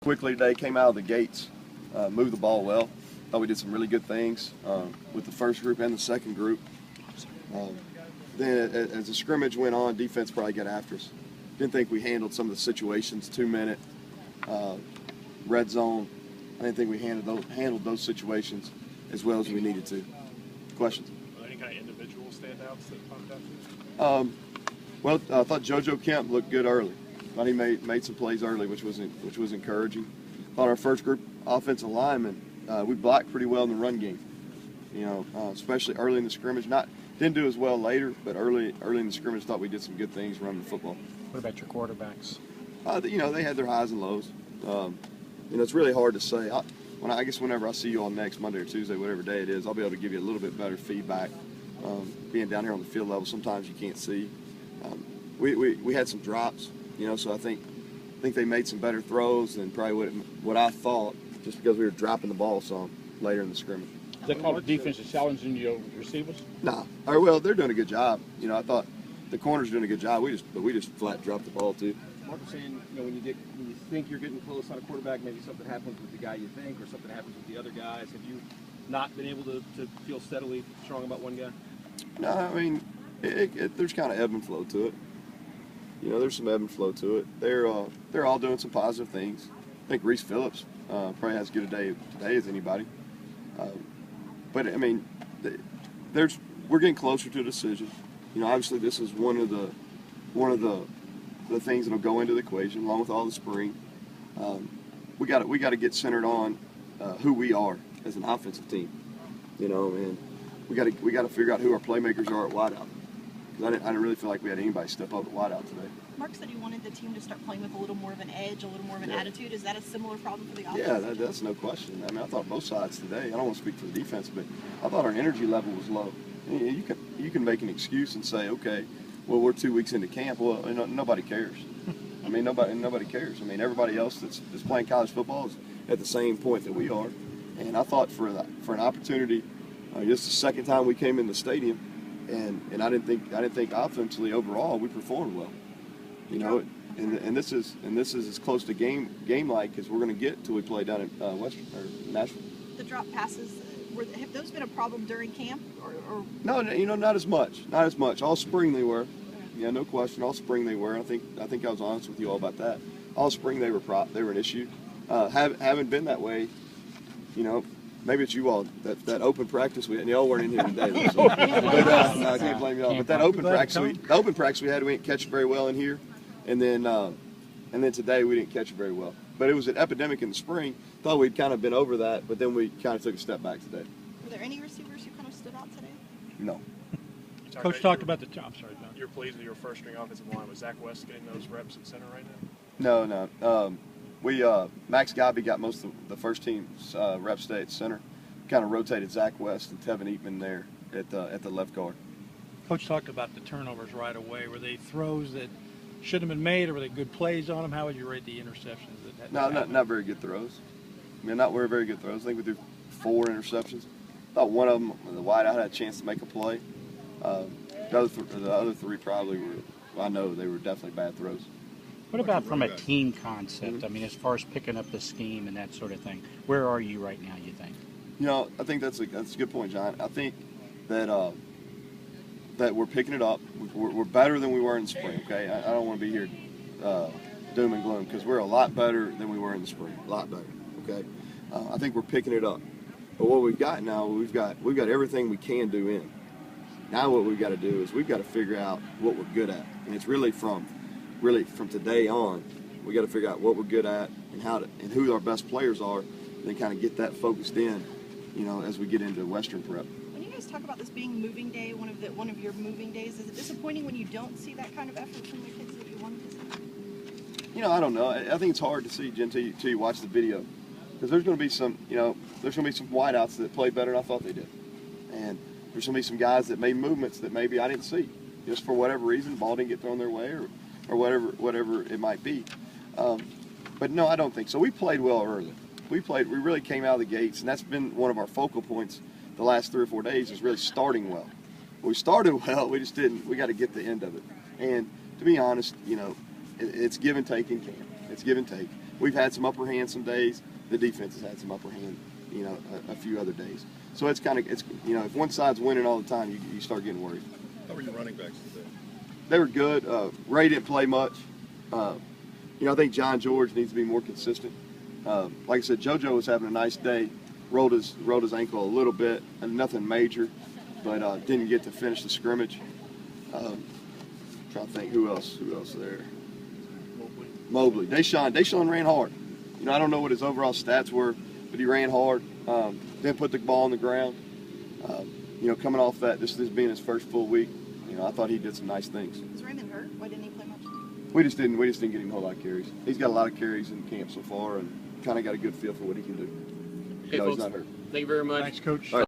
quickly today, came out of the gates, moved the ball well. Thought we did some really good things with the first group and the second group. Then as the scrimmage went on, defense probably got after us. Didn't think we handled some of the situations, 2-minute, red zone. I didn't think we handled those situations as well as we needed to. Questions? Any kind of individual standouts that popped out to you? Well, I thought JoJo Kemp looked good early. Thought he made some plays early, which was encouraging. Thought our first group offensive linemen, we blocked pretty well in the run game. You know, especially early in the scrimmage. Didn't do as well later, but early in the scrimmage, thought we did some good things running the football. What about your quarterbacks? You know, they had their highs and lows. You know, it's really hard to say. I guess whenever I see you all next Monday or Tuesday, whatever day it is, I'll be able to give you a little bit better feedback. Being down here on the field level, sometimes you can't see. We had some drops, you know, so I think they made some better throws than probably what I thought, just because we were dropping the ball some later in the scrimmage. Is that called a defensive challenging your receivers? Nah. Well, they're doing a good job. You know, I thought the corner's doing a good job. We just flat dropped the ball too. Mark was saying, you know, when you think you're getting close on a quarterback, maybe something happens with the guy you think, or something happens with the other guys. Have you not been able to feel steadily strong about one guy? No, I mean, there's kind of ebb and flow to it. You know, there's some ebb and flow to it. They're all doing some positive things. I think Reese Phillips probably has as good a day today as anybody. But I mean, we're getting closer to a decision. You know, obviously this is one of the things that'll go into the equation, along with all the spring. We got to get centered on who we are as an offensive team. You know, and we got to figure out who our playmakers are at wideout. I didn't really feel like we had anybody step up at wideout today. Mark said he wanted the team to start playing with a little more of an edge, a little more of an attitude. Is that a similar problem for the offense? Yeah, that's no question. I mean, I thought both sides today. I don't want to speak for the defense, but I thought our energy level was low. You can make an excuse and say, okay, well, we're 2 weeks into camp. Well, you know, nobody cares. I mean, nobody cares. I mean, everybody else that's playing college football is at the same point that we are. And I thought for an opportunity, this is the second time we came in the stadium, and I didn't think offensively overall we performed well. You know, and this is as close to game like as we're going to get till we play down in Western or Nashville. The drop passes, have those been a problem during camp? Or? No, you know, not as much. Not as much. All spring they were. Yeah, no question. All spring they were. I think I was honest with you all about that. All spring they were an issue. Haven't been that way. You know, maybe it's you all. That open practice we had. Y'all weren't in here today, so. But, no, I can't blame y'all. But that open practice we had, we didn't catch it very well in here, and then today we didn't catch it very well. But it was an epidemic in the spring. Thought we'd kind of been over that, but then we kind of took a step back today. Were there any receivers who kind of stood out today? No. Coach talked about the job. Sorry, John. You're pleased with your first string offensive line. Was Zach West getting those reps at center right now? No. Max Gobby got most of the first team's reps today at center. Kind of rotated Zach West and Tevin Eatman there at the left guard. Coach talked about the turnovers right away. Were they throws that should have been made, or were they good plays on them? How would you rate the interceptions that happened? Not very good throws. I mean, not very good throws. I think we threw 4 interceptions. Thought one of them, the wideout, had a chance to make a play. The other 3 probably were. Well, I know they were definitely bad throws. What about from a team concept? I mean, as far as picking up the scheme and that sort of thing, where are you right now, you think? You know, I think that's a good point, John. I think that that we're picking it up. We're better than we were in the spring. Okay, I don't want to be here doom and gloom, because we're a lot better than we were in the spring. A lot better. Okay, I think we're picking it up. But what we've got now, we've got everything we can do in. Now what we've got to do is we've got to figure out what we're good at, and it's really from today on. We got to figure out what we're good at and who our best players are, and then kind of get that focused in, you know, as we get into Western prep. When you guys talk about this being moving day, one of your moving days, is it disappointing when you don't see that kind of effort from the kids that you wanted to see? You know, I don't know. I think it's hard to see, Jen, until you watch the video, because there's going to be some wideouts that play better than I thought they did, and there's going to be some guys that made movements that maybe I didn't see, just for whatever reason, the ball didn't get thrown their way or whatever it might be. But no, I don't think so. We played well early. We really came out of the gates, and that's been one of our focal points the last 3 or 4 days, is really starting well. We started well, we just didn't. We got to get the end of it. And to be honest, you know, it's give and take in camp. It's give and take. we've had some upper hand some days. The defense has had some upper hand, a few other days. So it's if one side's winning all the time, you start getting worried. How were your running backs today? They were good. Ray didn't play much. I think John George needs to be more consistent. Like I said, JoJo was having a nice day. Rolled his ankle a little bit, and nothing major, but didn't get to finish the scrimmage. Trying to think who else there. Mobley. Deshaun ran hard. I don't know what his overall stats were, but he ran hard. Didn't put the ball on the ground. Coming off that, this being his first full week, I thought he did some nice things. Was Raymond hurt? Why didn't he play much? We just didn't get him a whole lot of carries. He's got a lot of carries in camp so far, and kind of got a good feel for what he can do. Okay, no, folks. He's not hurt. Thank you very much. Thanks, Coach. All right.